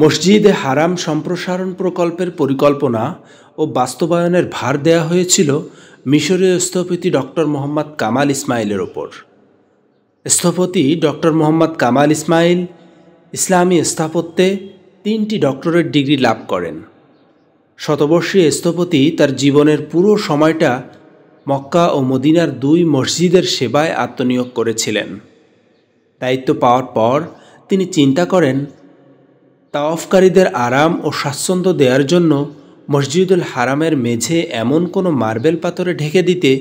মসজিদে হারাম সম্প্রসারণ প্রকল্পের পরিকল্পনা ও বাস্তবায়নের ভার দেয়া হয়েছিল মিশরীয় স্থপতি ডক্টর মোহাম্মদ কামাল ইসমাইলের ওপর। স্থপতি ডক্টর মোহাম্মদ কামাল ইসমাইল ইসলামী স্থাপত্যে 3টি ডক্টরেট ডিগ্রি লাভ করেন। শতবর্ষীয় স্থপতি তার জীবনের পুরো সময়টা মক্কা ও মদিনার 2 মসজিদের সেবায় আত্মনিয়োগ করেছিলেন। দায়িত্ব পাওয়ার পর তিনি চিন্তা করেন, তাওয়াফকারীদের আরাম ও স্বাচ্ছন্দ্য দেওয়ার জন্য মসজিদুল হারামের মেঝে এমন কোনো মার্বেল পাথরে ঢেকে দিতে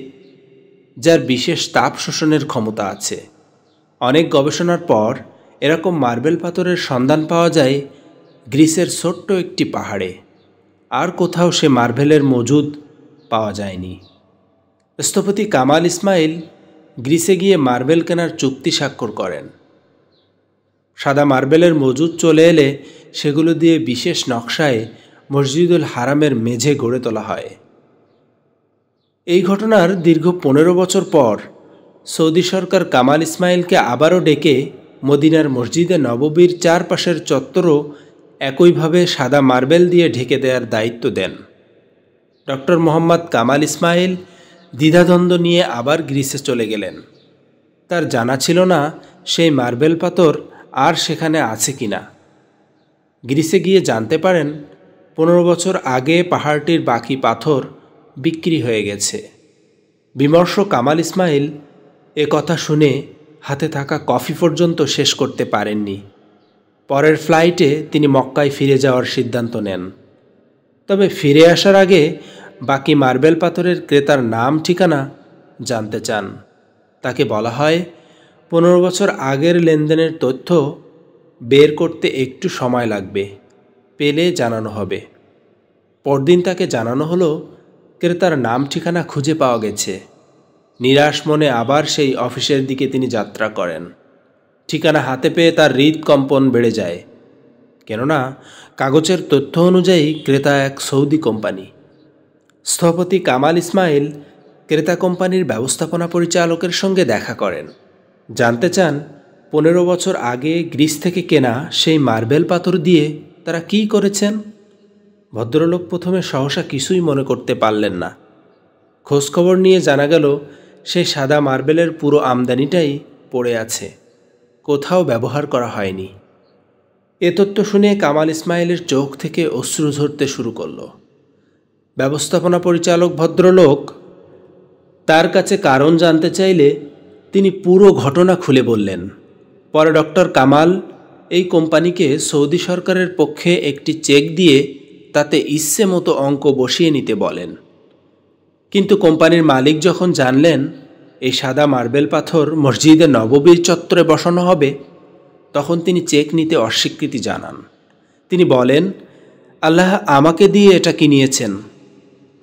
যার বিশেষ তাপ শোষণের ক্ষমতা আছে। অনেক গবেষণার পর এরকম মার্বেল পাথরের সন্ধান পাওয়া যায় গ্রিসের ছোট্ট একটি পাহাড়ে। আর কোথাও সে মার্বেলের মজুদ পাওয়া যায়নি। স্থপতি কামাল ইসমাইল গ্রিসে গিয়ে মার্বেল কেনার চুক্তি স্বাক্ষর করেন। সাদা মার্বেলের মজুদ চলে এলে সেগুলো দিয়ে বিশেষ নকশায় মসজিদুল হারামের মেঝে গড়ে তোলা হয়। এই ঘটনার দীর্ঘ 15 বছর পর সৌদি সরকার কামাল ইসমাইলকে আবারও ডেকে মদিনার মসজিদে নববীর চারপাশের চত্বরও একইভাবে সাদা মার্বেল দিয়ে ঢেকে দেওয়ার দায়িত্ব দেন। ডক্টর মোহাম্মদ কামাল ইসমাইল দ্বিধাদ্বন্দ্ব নিয়ে আবার গ্রিসে চলে গেলেন। তার জানা ছিল না সেই মার্বেল পাথর আর সেখানে আছে কিনা। গ্রিসে গিয়ে জানতে পারেন 15 বছর আগে পাহাড়টির বাকি পাথর বিক্রি হয়ে গেছে। বিমর্ষ কামাল ইসমাইল এ কথা শুনে হাতে থাকা কফি পর্যন্ত শেষ করতে পারেননি। পরের ফ্লাইটে তিনি মক্কায় ফিরে যাওয়ার সিদ্ধান্ত নেন। তবে ফিরে আসার আগে বাকি মার্বেল পাথরের ক্রেতার নাম ঠিকানা জানতে চান। তাকে বলা হয় 15 বছর আগের লেনদেনের তথ্য বের করতে একটু সময় লাগবে, পেলে জানানো হবে। পরদিন তাকে জানানো হলো ক্রেতার নাম ঠিকানা খুঁজে পাওয়া গেছে। নিরাশ মনে আবার সেই অফিসের দিকে তিনি যাত্রা করেন। ঠিকানা হাতে পেয়ে তার হৃদকম্পন বেড়ে যায়, কেননা কাগজের তথ্য অনুযায়ী ক্রেতা এক সৌদি কোম্পানি। স্থপতি কামাল ইসমাইল ক্রেতা কোম্পানির ব্যবস্থাপনা পরিচালকের সঙ্গে দেখা করেন। জানতে চান 15 বছর আগে গ্রিস থেকে কেনা সেই মার্বেল পাথর দিয়ে তারা কী করেছেন। ভদ্রলোক প্রথমে সহসা কিছুই মনে করতে পারলেন না। খোঁজখবর নিয়ে জানা গেল সেই সাদা মার্বেলের পুরো আমদানিটাই পড়ে আছে, কোথাও ব্যবহার করা হয়নি। এ তথ্য শুনে কামাল ইসমাইলের চোখ থেকে অশ্রু ঝরতে শুরু করল। ব্যবস্থাপনা পরিচালক ভদ্রলোক তার কাছে কারণ জানতে চাইলে তিনি পুরো ঘটনা খুলে বললেন। পরে ডক্টর কামাল এই কোম্পানিকে সৌদি সরকারের পক্ষে একটি চেক দিয়ে তাতে ইচ্ছে মতো অঙ্ক বসিয়ে নিতে বলেন। কিন্তু কোম্পানির মালিক যখন জানলেন এই সাদা মার্বেল পাথর মসজিদে নববীর চত্বরে বসানো হবে, তখন তিনি চেক নিতে অস্বীকৃতি জানান। তিনি বলেন, আল্লাহ আমাকে দিয়ে এটা কিনিয়েছেন,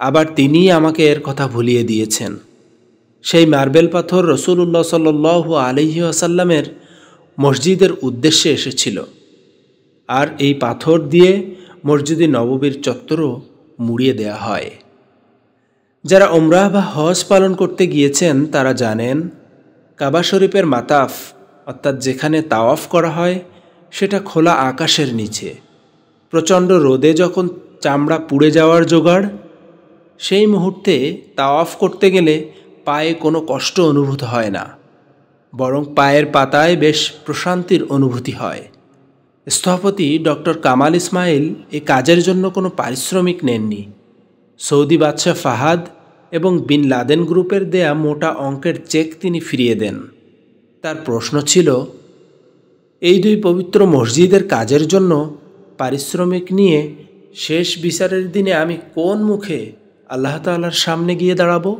আবার তিনিই আমাকে এর কথা ভুলিয়ে দিয়েছেন। সেই মার্বেল পাথর রাসূলুল্লাহ সাল্লাল্লাহু আলাইহি ওয়াসাল্লামের মসজিদের উদ্দেশ্যে এসেছিল, আর এই পাথর দিয়ে মসজিদে নববীর চত্বরও মুড়িয়ে দেয়া হয়। যারা উমরাহ বা হজ পালন করতে গিয়েছেন তারা জানেন, কাবা শরীফের মাতাফ অর্থাৎ যেখানে তাওয়াফ করা হয় সেটা খোলা আকাশের নিচে। প্রচণ্ড রোদে যখন চামড়া পুড়ে যাওয়ার জোগাড়, সেই মুহূর্তে তাওয়াফ করতে গেলে পায়ে কোনো কষ্ট অনুভূত হয় না, বরং পায়ের পাতায় বেশ প্রশান্তির অনুভূতি হয়। স্থপতি ডক্টর কামাল ইসমাইল এই কাজের জন্য কোনো পারিশ্রমিক নেননি। সৌদি বাদশাহ ফাহাদ এবং বিন লাদেন গ্রুপের দেয়া মোটা অঙ্কের চেক তিনি ফিরিয়ে দেন। তার প্রশ্ন ছিল, এই 2 পবিত্র মসজিদের কাজের জন্য পারিশ্রমিক নিয়ে শেষ বিচারের দিনে আমি কোন মুখে আল্লাহ তাআলার সামনে গিয়ে দাঁড়াবো?